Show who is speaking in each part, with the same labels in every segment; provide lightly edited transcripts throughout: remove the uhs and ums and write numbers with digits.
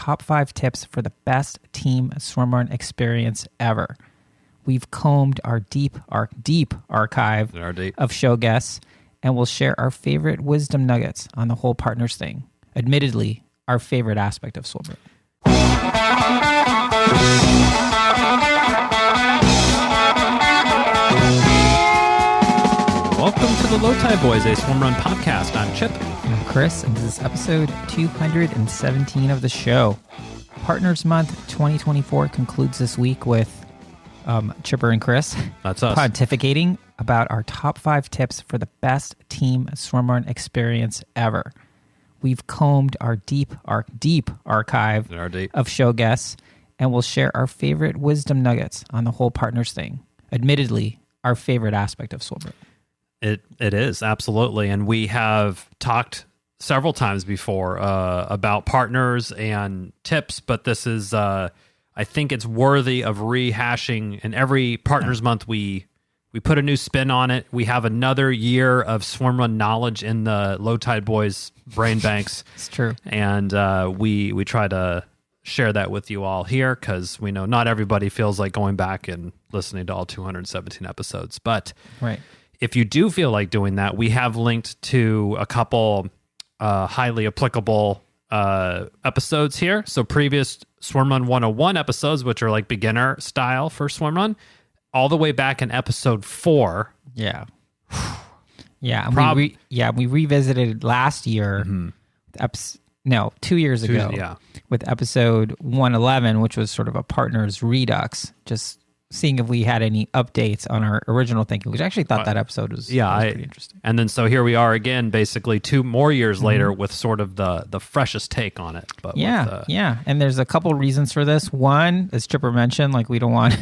Speaker 1: top 5 tips for the best team swimrun experience ever. We've combed our deep archive of show guests, and we'll share our favorite wisdom nuggets on the whole partners thing. Admittedly, our favorite aspect of swimrun.
Speaker 2: Welcome to the Low Tide Boyz, a swimrun podcast. I'm Chip.
Speaker 1: I'm Chris, and this is episode 217 of the show. Partners Month 2024 concludes this week with Chipper and Chris.
Speaker 2: That's us.
Speaker 1: Pontificating about our top 5 tips for the best team swimrun experience ever. We've combed our deep archive of show guests, and we'll share our favorite wisdom nuggets on the whole partners thing. Admittedly, our favorite aspect of swimrun.
Speaker 2: It is, absolutely. And we have talked several times before about partners and tips, but this is, I think it's worthy of rehashing. In every Partners Month, we put a new spin on it. We have another year of swimrun knowledge in the Low Tide Boyz brain banks.
Speaker 1: It's true.
Speaker 2: And we try to share that with you all here because we know not everybody feels like going back and listening to all 217 episodes. But
Speaker 1: right.
Speaker 2: If you do feel like doing that, we have linked to a couple highly applicable episodes here. So previous Swimrun 101 episodes, which are like beginner style for swimrun, all the way back in episode 4.
Speaker 1: Yeah. Yeah. And we revisited last year, 2 years ago, with episode 111, which was sort of a partners redux, just seeing if we had any updates on our original thinking, which I actually thought that episode was pretty interesting.
Speaker 2: And then so here we are again, basically 2 more years later with sort of the freshest take on it. But
Speaker 1: and there's a couple reasons for this. One, as Chipper mentioned, like we don't want...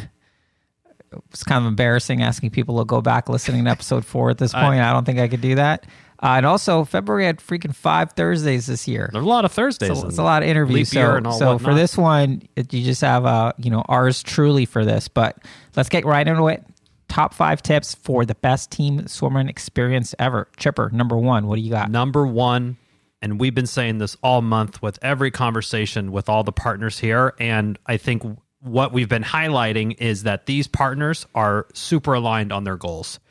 Speaker 1: It's kind of embarrassing asking people to go back listening to episode 4 at this point. I don't think I could do that. And also, February had freaking 5 Thursdays this year.
Speaker 2: There's a lot of Thursdays.
Speaker 1: So it's a lot of interviews. So for this one, you just have ours truly for this. But let's get right into it. Top 5 tips for the best team swimrun experience ever. Chipper, number 1, what do you got?
Speaker 2: Number 1, and we've been saying this all month with every conversation with all the partners here, and I think what we've been highlighting is that these partners are super aligned on their goals.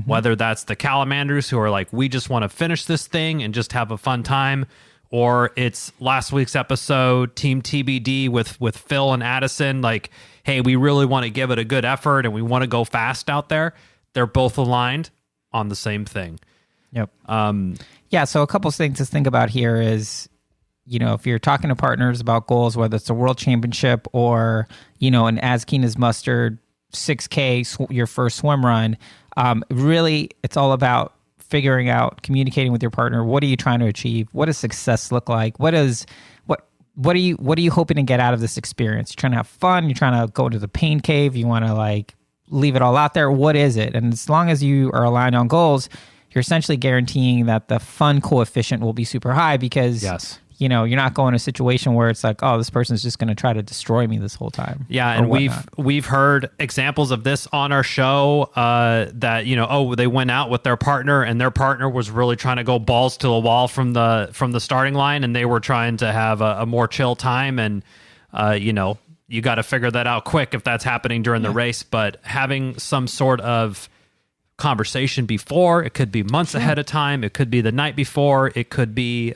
Speaker 2: Whether that's the Calamanders who are like, we just want to finish this thing and just have a fun time, or it's last week's episode, Team TBD with Phil and Addison, like, hey, we really want to give it a good effort and we want to go fast out there. They're both aligned on the same thing.
Speaker 1: Yep. So a couple of things to think about here is, if you're talking to partners about goals, whether it's a world championship or, an as keen as mustard 6K, your first swim run, really it's all about figuring out, communicating with your partner. What are you trying to achieve? What does success look like? What are you hoping to get out of this experience? You're trying to have fun. You're trying to go into the pain cave. You want to like leave it all out there. What is it? And as long as you are aligned on goals, you're essentially guaranteeing that the fun coefficient will be super high because you're not going to a situation where it's like, oh, this person's just going to try to destroy me this whole time.
Speaker 2: Yeah, and we've heard examples of this on our show that, they went out with their partner and their partner was really trying to go balls to the wall from the starting line, and they were trying to have a more chill time. And, you got to figure that out quick if that's happening during the race. But having some sort of conversation before, it could be months ahead of time. It could be the night before. It could be,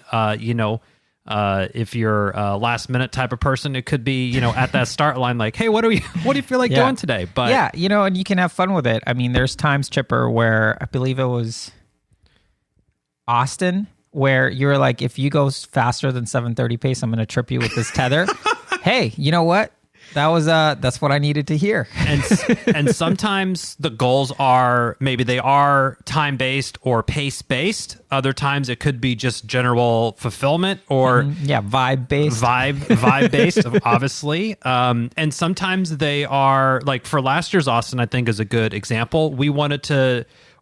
Speaker 2: if you're a last minute type of person, it could be, at that start line, like, hey, what do you feel like doing today? But
Speaker 1: and you can have fun with it. I mean, there's times, Chipper, where I believe it was Austin, where you're like, if you go faster than 7:30 pace, I'm going to trip you with this tether. Hey, you know what? That's what I needed to hear.
Speaker 2: And sometimes the goals are, maybe they are time-based or pace-based. Other times it could be just general fulfillment or
Speaker 1: vibe-based.
Speaker 2: Vibe-based, obviously. And sometimes they are, like for last year's Austin, I think is a good example.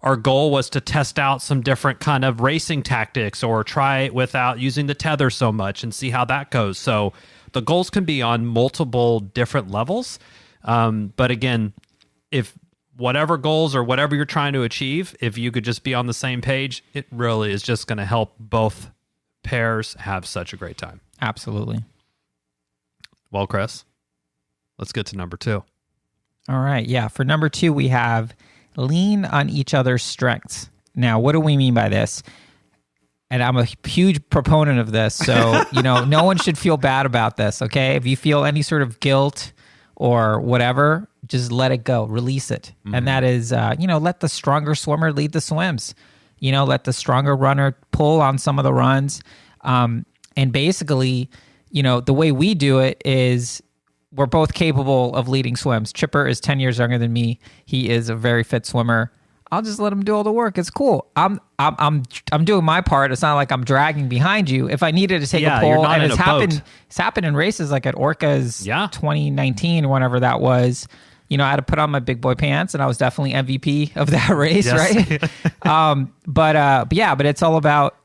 Speaker 2: Our goal was to test out some different kind of racing tactics or try it without using the tether so much and see how that goes. So the goals can be on multiple different levels. But again, if whatever goals or whatever you're trying to achieve, if you could just be on the same page, it really is just going to help both pairs have such a great time.
Speaker 1: Absolutely.
Speaker 2: Well, Chris, let's get to number 2.
Speaker 1: All right. Yeah. For number 2, we have lean on each other's strengths. Now, what do we mean by this? And I'm a huge proponent of this. So, no one should feel bad about this. Okay. If you feel any sort of guilt or whatever, just let it go, release it. Mm-hmm. And that is, let the stronger swimmer lead the swims, let the stronger runner pull on some of the runs. And basically, the way we do it is we're both capable of leading swims. Chipper is 10 years younger than me. He is a very fit swimmer. I'll just let him do all the work. It's cool. I'm doing my part. It's not like I'm dragging behind you. If I needed to take a pull, and it's happened in races like at Orca's 2019, whenever that was. I had to put on my big boy pants, and I was definitely MVP of that race, right? But it's all about,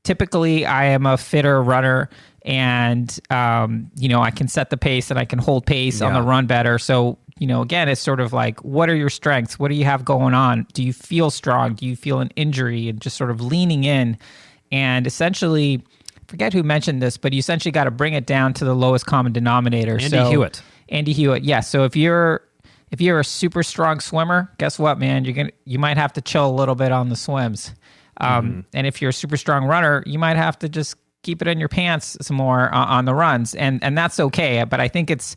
Speaker 1: typically I am a fitter runner, and I can set the pace and I can hold pace on the run better. So again, it's sort of like, what are your strengths? What do you have going on? Do you feel strong? Do you feel an injury? And just sort of leaning in. And essentially, I forget who mentioned this, but you essentially got to bring it down to the lowest common denominator. Andy Hewitt. Yeah. So if you're a super strong swimmer, guess what, man? You might have to chill a little bit on the swims. And if you're a super strong runner, you might have to just keep it in your pants some more on the runs. And that's okay. But I think it's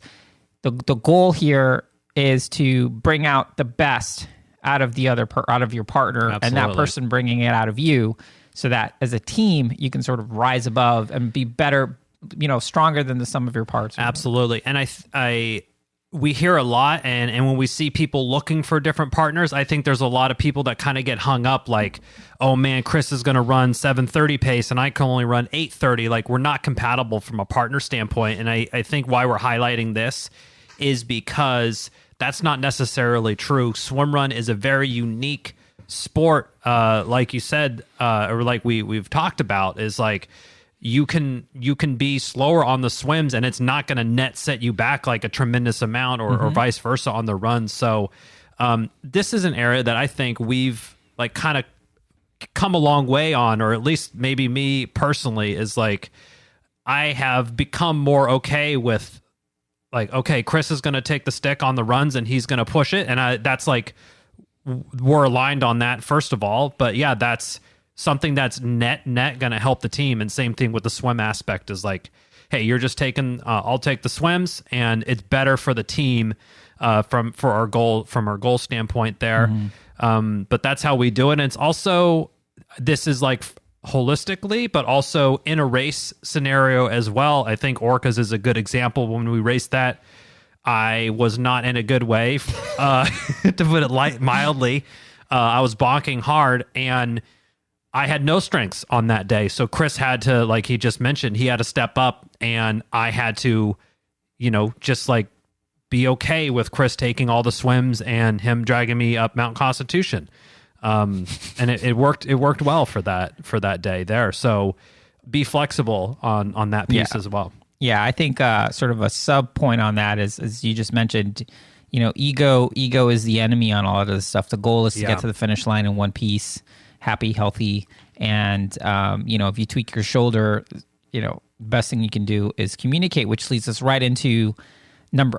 Speaker 1: the goal here is to bring out the best out of the out of your partner. Absolutely. And that person bringing it out of you, so that as a team you can sort of rise above and be better, stronger than the sum of your parts.
Speaker 2: Absolutely. And we hear a lot, and when we see people looking for different partners, I think there's a lot of people that kind of get hung up like, oh man, Chris is going to run 7:30 pace and I can only run 8:30. Like, we're not compatible from a partner standpoint. And I think why we're highlighting this is because that's not necessarily true. Swimrun is a very unique sport, like you said, or like we've talked about, is like, you can be slower on the swims and it's not going to net set you back like a tremendous amount, or vice versa on the runs. So this is an area that I think we've like kind of come a long way on, or at least maybe me personally is like, I have become more okay with like, okay, Chris is going to take the stick on the runs and he's going to push it. And that's like, we're aligned on that first of all, but yeah, that's something that's net going to help the team. And same thing with the swim aspect is like, hey, you're just taking, I'll take the swims, and it's better for the team from our goal standpoint there. But that's how we do it. And it's also, this is like holistically, but also in a race scenario as well. I think Orcas is a good example. When we raced that, I was not in a good way, to put it mildly. I was bonking hard, and I had no strengths on that day. So Chris had to, like he just mentioned, he had to step up, and I had to, just like be okay with Chris taking all the swims and him dragging me up Mount Constitution. And it worked well for that day there. So be flexible on that piece as well.
Speaker 1: Yeah. I think, sort of a sub point on that is, as you just mentioned, ego is the enemy on all of this stuff. The goal is to get to the finish line in one piece, happy, healthy. And, if you tweak your shoulder, best thing you can do is communicate, which leads us right into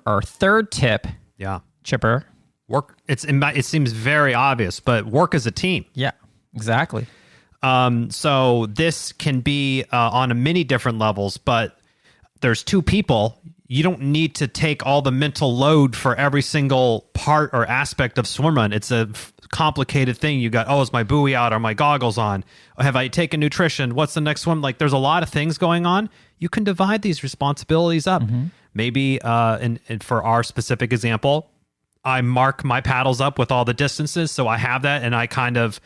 Speaker 1: our third tip.
Speaker 2: Yeah.
Speaker 1: Chipper.
Speaker 2: Work. It seems very obvious, but work as a team.
Speaker 1: Yeah, exactly.
Speaker 2: So this can be on many different levels, but there's two people. You don't need to take all the mental load for every single part or aspect of swimrun. It's a complicated thing. You got, is my buoy out? Are my goggles on? Have I taken nutrition? What's the next swim? Like, there's a lot of things going on. You can divide these responsibilities up. Maybe, and for our specific example, I mark my paddles up with all the distances, so I have that, and I kind of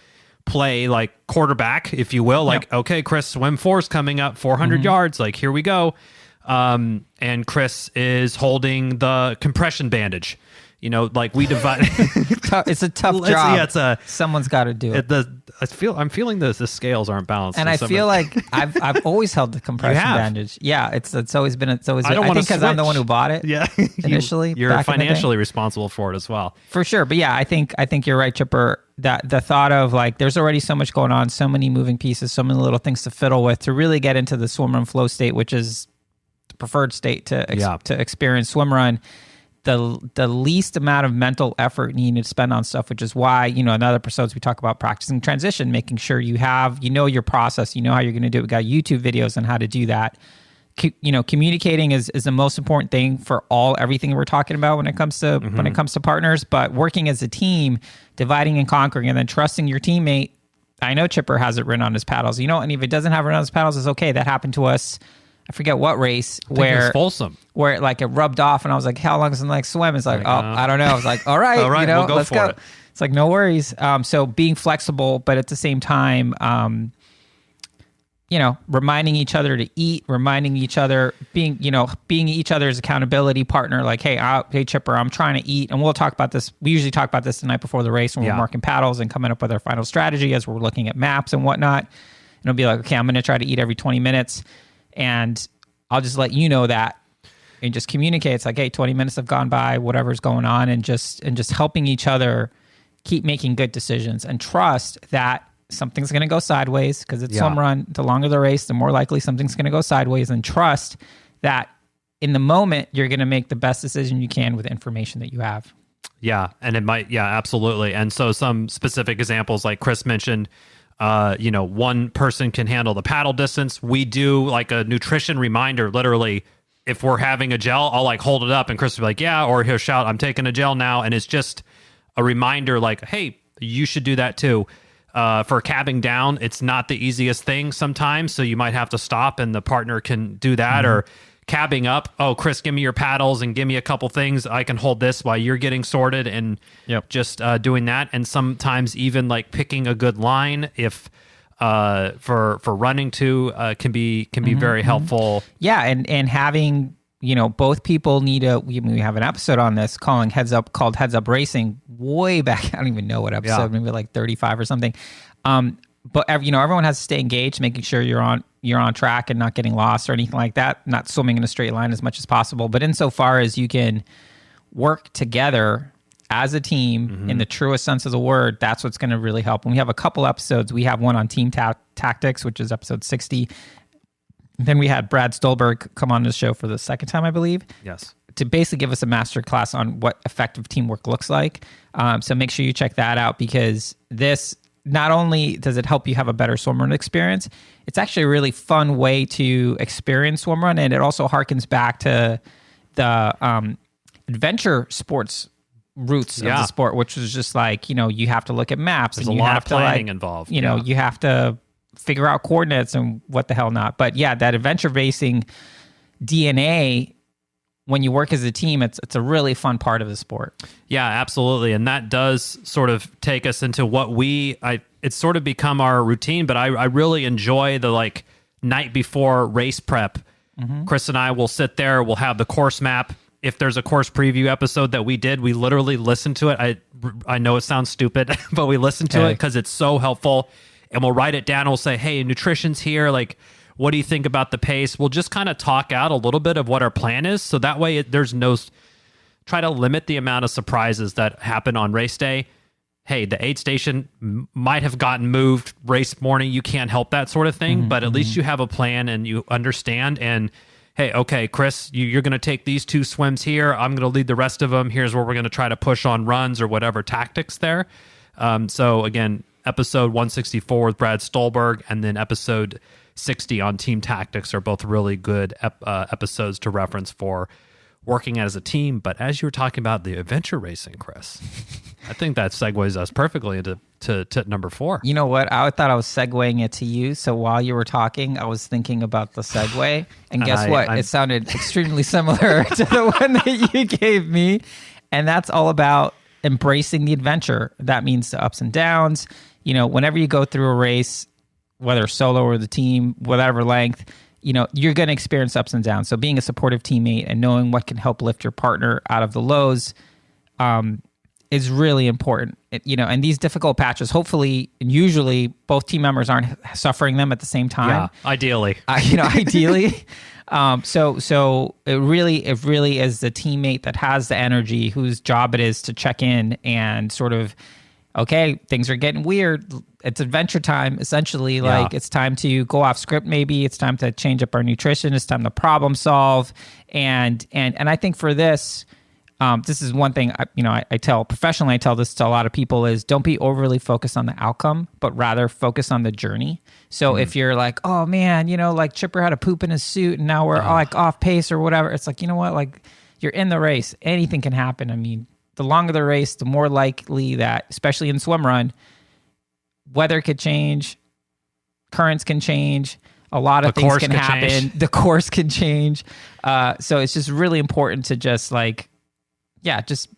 Speaker 2: play like quarterback, if you will. Like, okay, Chris, swim 4 is coming up, 400 yards. Like, here we go. And Chris is holding the compression bandage. Like we divide.
Speaker 1: It's a tough job. Someone's got to do it.
Speaker 2: I'm feeling the scales aren't balanced,
Speaker 1: and I feel like I've always held the compression bandage. Yeah, it's always been. I think because I'm the one who bought it.
Speaker 2: Yeah,
Speaker 1: initially,
Speaker 2: you're financially responsible for it as well,
Speaker 1: for sure. But yeah, I think you're right, Chipper. That the thought of like, there's already so much going on, so many moving pieces, so many little things to fiddle with to really get into the swim and flow state, which is preferred state to experience swim run, the least amount of mental effort you need to spend on stuff, which is why, in other episodes we talk about practicing transition, making sure you have, your process, how you're going to do it. We got YouTube videos on how to do that. Communicating is the most important thing for everything we're talking about when it comes to partners, but working as a team, dividing and conquering, and then trusting your teammate. I know Chipper has it written on his paddles, and if it doesn't have it written on his paddles, it's okay. That happened to us. I forget what race where it rubbed off, and I was like, "How long is the next swim?" It's like, I don't know. I was like, "All right,
Speaker 2: we'll go
Speaker 1: let's
Speaker 2: for
Speaker 1: go."
Speaker 2: it.
Speaker 1: It's like no worries. So being flexible, but at the same time, reminding each other to eat, reminding each other, being each other's accountability partner. Like, hey, Chipper, I'm trying to eat, and we'll talk about this. We usually talk about this the night before the race when we're marking paddles and coming up with our final strategy as we're looking at maps and whatnot. And it'll be like, okay, I'm going to try to eat every 20 minutes. And I'll just let you know that and just communicate. It's like, hey, 20 minutes have gone by, whatever's going on, and just helping each other keep making good decisions and trust that something's going to go sideways because it's swim run. The longer the race, the more likely something's going to go sideways, and trust that in the moment you're going to make the best decision you can with the information that you have.
Speaker 2: Yeah, and it might, absolutely. And so some specific examples like Chris mentioned, one person can handle the paddle distance. We do like a nutrition reminder. Literally, if we're having a gel, I'll like hold it up and Chris will be like, yeah, or he'll shout, I'm taking a gel now. And it's just a reminder like, hey, you should do that too. For cabbing down, it's not the easiest thing sometimes. So you might have to stop and the partner can do that. Or cabbing up, oh, Chris, give me your paddles and give me a couple things. I can hold this while you're getting sorted, and just doing that. And sometimes even like picking a good line if for running too can be very helpful.
Speaker 1: Yeah, and having both people need we have an episode on this called Heads Up Racing way back. I don't even know what episode, maybe like 35 or something. But everyone has to stay engaged, making sure you're on track and not getting lost or anything like that, not swimming in a straight line as much as possible. But insofar as you can work together as a team in the truest sense of the word, that's what's going to really help. And we have a couple episodes. We have one on team tactics, which is episode 60. Then we had Brad Stolberg come on the show for the second time, I believe.
Speaker 2: Yes.
Speaker 1: To basically give us a master class on what effective teamwork looks like. So make sure you check that out, because this, not only does it help you have a better swimrun experience, it's actually a really fun way to experience swimrun, and it also harkens back to the adventure sports roots of the sport, which was just like, you have to look at maps.
Speaker 2: There's
Speaker 1: and
Speaker 2: a lot of planning involved.
Speaker 1: You have to figure out coordinates and what the hell not. But yeah, that adventure racing DNA, when you work as a team, it's a really fun part of the sport.
Speaker 2: Yeah, absolutely. And that does sort of take us into what it's sort of become our routine, but I really enjoy the like night before race prep. Chris and I will sit there, we'll have the course map. If there's a course preview episode that we did, we literally listen to it. I know it sounds stupid, but we listen to it because it's so helpful. And we'll write it down. We'll say, hey, nutrition's here. Like, what do you think about the pace? We'll just kind of talk out a little bit of what our plan is. So that way try to limit the amount of surprises that happen on race day. Hey, the aid station might have gotten moved race morning. You can't help that sort of thing, but at least you have a plan and you understand. And hey, okay, Chris, you're going to take these 2 swims here. I'm going to lead the rest of them. Here's where we're going to try to push on runs or whatever tactics there. So again, episode 164 with Brad Stolberg and then episode 60 on team tactics are both really good episodes to reference for working as a team. But as you were talking about the adventure racing, Chris, I think that segues us perfectly into tip number 4.
Speaker 1: You know what? I thought I was segueing it to you. So while you were talking, I was thinking about the segue. And guess what? It sounded extremely similar to the one that you gave me. And that's all about embracing the adventure. That means the ups and downs. Whenever you go through a race, whether solo or the team, whatever length, you're going to experience ups and downs. So being a supportive teammate and knowing what can help lift your partner out of the lows is really important. And these difficult patches, hopefully and usually both team members aren't suffering them at the same time.
Speaker 2: Yeah, ideally.
Speaker 1: Ideally. So it really is the teammate that has the energy, whose job it is to check in and sort of okay, things are getting weird. It's adventure time, essentially. Like, it's time to go off script. Maybe it's time to change up our nutrition. It's time to problem solve. And I think for this, this is one thing, I tell professionally, I tell this to a lot of people is don't be overly focused on the outcome, but rather focus on the journey. So if you're like, oh man, like Chipper had a poop in his suit and now we're like off pace or whatever. It's like, you know what? Like, you're in the race. Anything can happen. I mean, the longer the race, the more likely that, especially in swim run, weather could change, currents can change, a lot of things can happen. Change. The course can change. So it's just really important to just just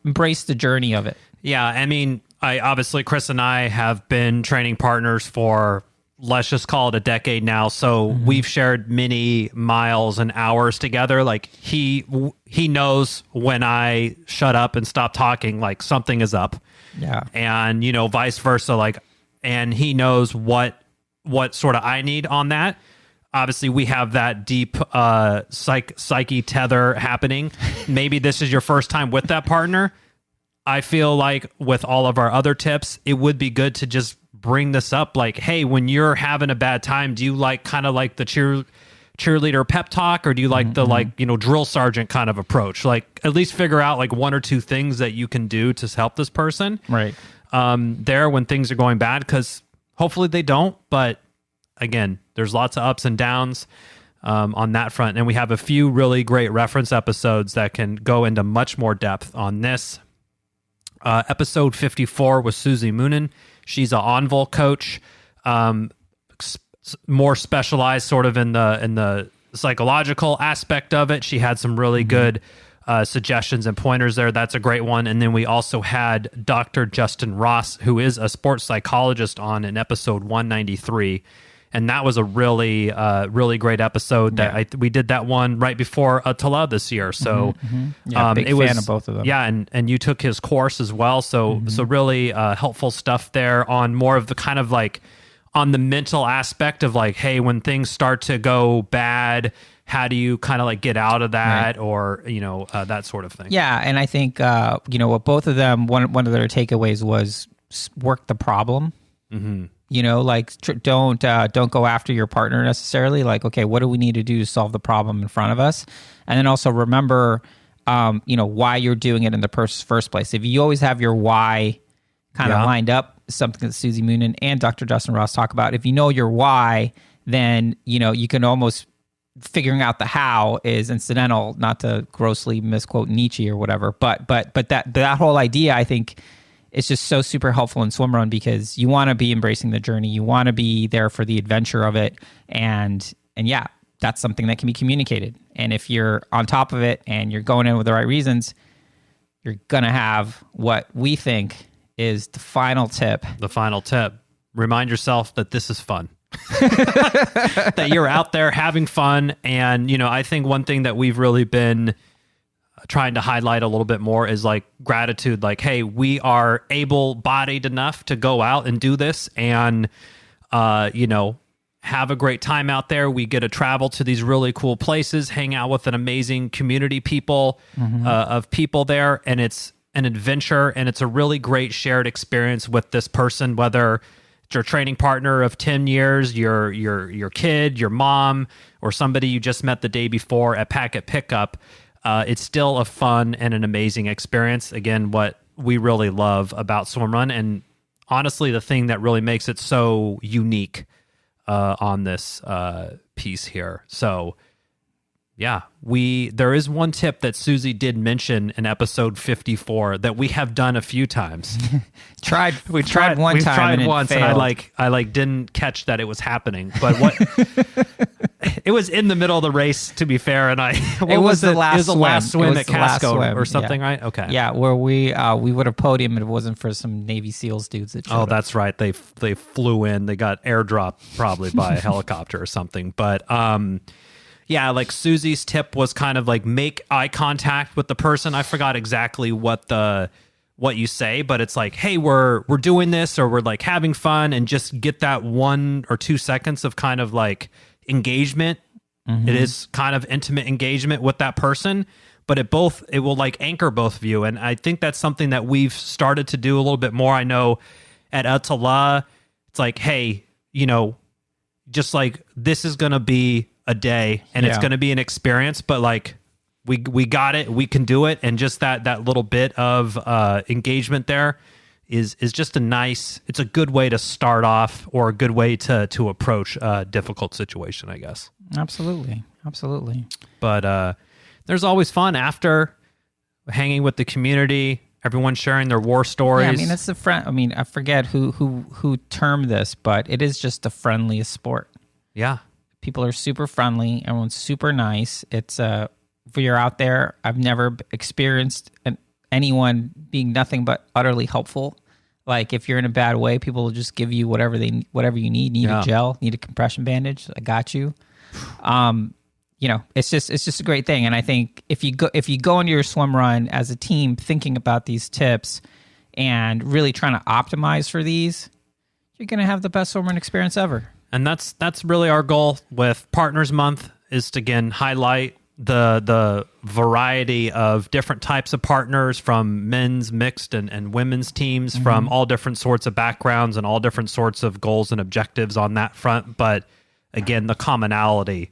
Speaker 1: embrace the journey of it.
Speaker 2: Yeah, I mean, obviously Chris and I have been training partners for, let's just call it a decade now. So we've shared many miles and hours together. Like he knows when I shut up and stop talking, like something is up.
Speaker 1: Yeah.
Speaker 2: And, vice versa. Like, and he knows what sort of I need on that. Obviously we have that deep psyche tether happening. Maybe this is your first time with that partner. I feel like with all of our other tips, it would be good to just bring this up. Like, hey, when you're having a bad time, do you like kind of like the cheerleader pep talk, or do you like the drill sergeant kind of approach? Like, at least figure out like one or two things that you can do to help this person
Speaker 1: right
Speaker 2: there when things are going bad, because hopefully they don't. But again, there's lots of ups and downs on that front, and we have a few really great reference episodes that can go into much more depth on this. Episode 54 was Susie Moonen. She's an Envol coach, more specialized sort of in the psychological aspect of it. She had some really good suggestions and pointers there. That's a great one. And then we also had Dr. Justin Ross, who is a sports psychologist, on in episode 193. And that was a really, really great episode. That we did that one right before Tala this year. So,
Speaker 1: big fan of both of them.
Speaker 2: Yeah, and you took his course as well. So, so really helpful stuff there on more of the kind of like on the mental aspect of like, hey, when things start to go bad, how do you kind of like get out of that, or that sort of thing. Yeah,
Speaker 1: and I think what both of them, one of their takeaways was work the problem. Don't go after your partner necessarily. Like, okay, what do we need to do to solve the problem in front of us? And then also remember, why you're doing it in the first place. If you always have your why kind of lined up, something that Susie Moonen and Dr. Justin Ross talk about, if you know your why, then, you can almost figuring out the how is incidental, not to grossly misquote Nietzsche or whatever. But that whole idea, I think, it's just so super helpful in swimrun, because you want to be embracing the journey. You want to be there for the adventure of it. And yeah, that's something that can be communicated. And if you're on top of it and you're going in with the right reasons, you're going to have what we think is the final tip.
Speaker 2: The final tip. Remind yourself that this is fun. That you're out there having fun. And, I think one thing that we've really been trying to highlight a little bit more is like gratitude. Like, hey, we are able-bodied enough to go out and do this and, have a great time out there. We get to travel to these really cool places, hang out with an amazing community of people there. And it's an adventure, and it's a really great shared experience with this person, whether it's your training partner of 10 years, your kid, your mom, or somebody you just met the day before at Packet Pickup. It's still a fun and an amazing experience. Again, what we really love about swimrun, and honestly, the thing that really makes it so unique on this piece here. So, yeah, there is one tip that Susie did mention in episode 54 that we have done a few times.
Speaker 1: We tried once,
Speaker 2: and I didn't catch that it was happening. But it was in the middle of the race, to be fair, and
Speaker 1: it was the last swim
Speaker 2: at Casco or something, right? Okay,
Speaker 1: yeah, where we would have podiumed if it wasn't for some Navy SEALs dudes that showed up.
Speaker 2: That's right. They flew in. They got airdropped probably by a helicopter or something, but yeah, like Susie's tip was kind of like make eye contact with the person. I forgot exactly what you say, but it's like, hey, we're doing this, or we're like having fun, and just get that 1 or 2 seconds of kind of like engagement. It is kind of intimate engagement with that person, but it will like anchor both of you. And I think that's something that we've started to do a little bit more. I know at Atala, it's like, hey, just like this is going to be a day and it's going to be an experience, but like we got it, we can do it. And just that little bit of engagement there is just it's a good way to start off, or a good way to approach a difficult situation, I guess. Absolutely. But there's always fun after, hanging with the community, everyone sharing their war stories.
Speaker 1: Yeah, I mean, it's the friend. I mean, I forget who termed this, but it is just the friendliest sport.
Speaker 2: Yeah,
Speaker 1: people are super friendly. Everyone's super nice. It's if you're out there, I've never experienced anyone being nothing but utterly helpful. Like if you're in a bad way, people will just give you whatever you need. Need a gel, need a compression bandage, I got you. It's just a great thing. And I think if you go into your swim run as a team thinking about these tips and really trying to optimize for these, you're going to have the best swim run experience ever.
Speaker 2: And that's really our goal with Partners Month, is to again highlight the variety of different types of partners, from men's, mixed, and women's teams, from all different sorts of backgrounds and all different sorts of goals and objectives on that front. But again, the commonality.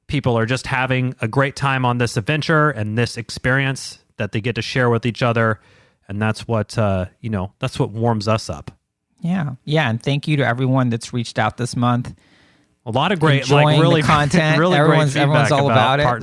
Speaker 2: People are just having a great time on this adventure and this experience that they get to share with each other, and that's what that's what warms us up. Yeah, and thank you to everyone that's reached out this month. A lot of great, really the content. Really everyone's all about it.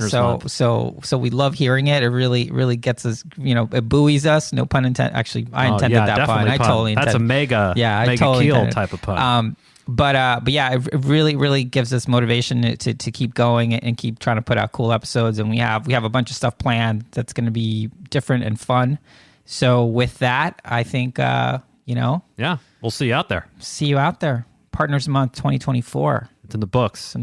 Speaker 2: So we love hearing it. It really gets us. It buoys us. No pun intended. Actually, I intended that pun. I totally intended. That's a mega totally keel type of pun. But yeah, it really gives us motivation to keep going and keep trying to put out cool episodes. And we have a bunch of stuff planned that's going to be different and fun. So with that, I think yeah, we'll see you out there. See you out there. Partners Month 2024. It's in the books.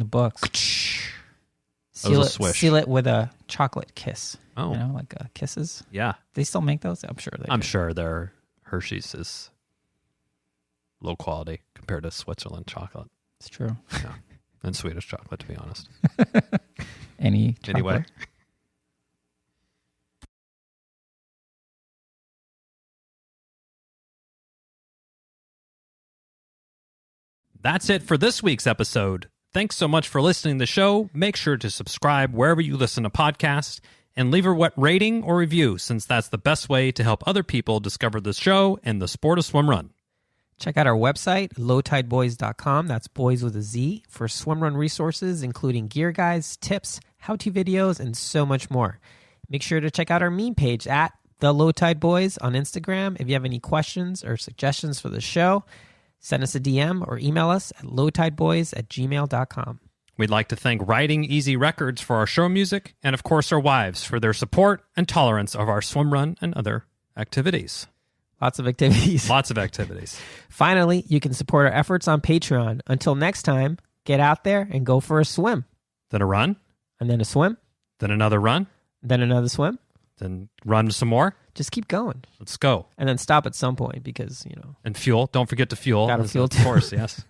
Speaker 2: Seal it with a chocolate kiss. Oh, like kisses. Yeah, they still make those. I'm sure they. I'm sure their Hershey's is low quality compared to Switzerland chocolate. It's true. Yeah. And Swedish chocolate, to be honest. Anyway. That's it for this week's episode. Thanks so much for listening to the show. Make sure to subscribe wherever you listen to podcasts, and leave a rating or review, since that's the best way to help other people discover the show and the sport of swim run. Check out our website, lowtideboys.com. That's boys with a Z, for swim run resources, including gear guides, tips, how-to videos, and so much more. Make sure to check out our meme page at The Low Tide Boys on Instagram. If you have any questions or suggestions for the show, send us a DM or email us at lowtideboys@gmail.com. We'd like to thank Riding Easy Records for our show music, and of course our wives for their support and tolerance of our swim run and other activities. Lots of activities. Finally, you can support our efforts on Patreon. Until next time, get out there and go for a swim. Then a run. And then a swim. Then another run. Then another swim. Then run some more. Just keep going. Let's go. And then stop at some point because, And fuel. Don't forget to fuel. Gotta fuel too. Of course, yes.